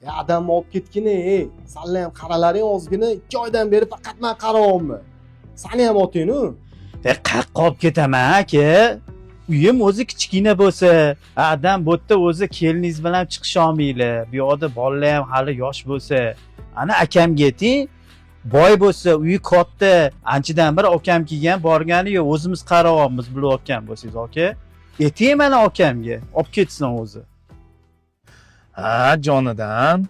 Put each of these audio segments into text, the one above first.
Adamni olib ketgin, Senlar ham qaralaring ozgina, 2 oydan beri faqat men qarayapman. Seni ham oting-ku. Qayerqa olib ketaman aka? Uyim o'zi kichkina bo'lsa, adam bu yerda o'zi keliningiz bilan chiqisha olmaylar. Bu yoqda bolalar ham hali yosh bo'lsa, ana akamga ayting, boy bo'lsa, uyi katta, anchadan bir akam kelgan, borgani yo'q, o'zimiz qarayapmiz bilayotgan bo'lsangiz aka. Ayting mana akamga, olib ketsin o'zi. Ha, jonidan.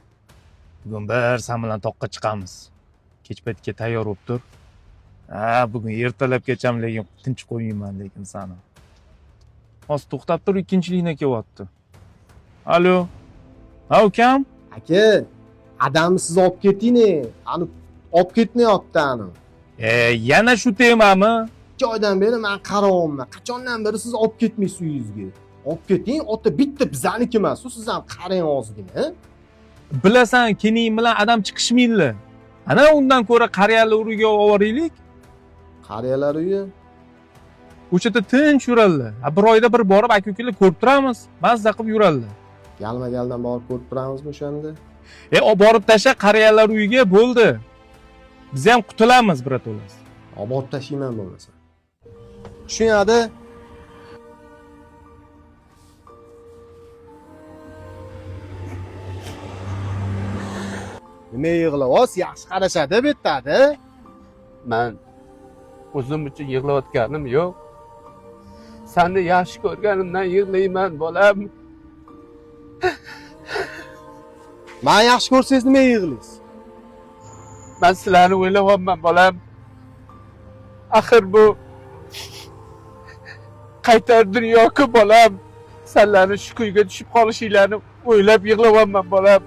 Bugun bir sen bilan toqqa chiqamiz. Kech paytga tayyor bo'lib tur. Ha, bugun ertalabgacha lekin tinch qo'ymayman lekin seni. Hozir to'xtab tur, ikkinchilikni kelyapti. Alo. Ha, ukam? Aka, adamni siz olib keting, ani olib ketmayapti ani. Yana shu temami? 2 oydan beri men qarayapman. Qachondan beri siz olib ketmaysiz uyingizga. Olib keting, ota bitta bizaniki emas, siz ham qarang ozgina. Bilasan, keling bilan adam chiqishmaydilar. Ana undan ko'ra qariyalar uyiga olib boraylik. Qariyalar uyi. O'sha yerda tinch yuradilar. Bir oyda bir borib aka-ukalar ko'rib turamiz, mazza qilib yuradilar. Galma-galdan borib ko'rib turamizmi o'shanda? Olib borib tasha qariyalar uyiga bo'ldi. Biz ham qutulamiz birato'las. Olib borib tashlayman bo'lmasa. Tushunyapti? Nima yig'layapsiz? Yaxshi qarashadi bu yerda. Men o'zim uchun yig'layotganim yo'q. Seni yaxshi ko'rganimdan yig'layman, bolam. Men yaxshi ko'rsangiz nima yig'laysiz? Men sizlarni o'ylayapman, bolam. Axir bu qaytar dunyo-ku, bolam. Senlarni shu kuyga tushib qolishinglarni o'ylab yig'layapman, bolam.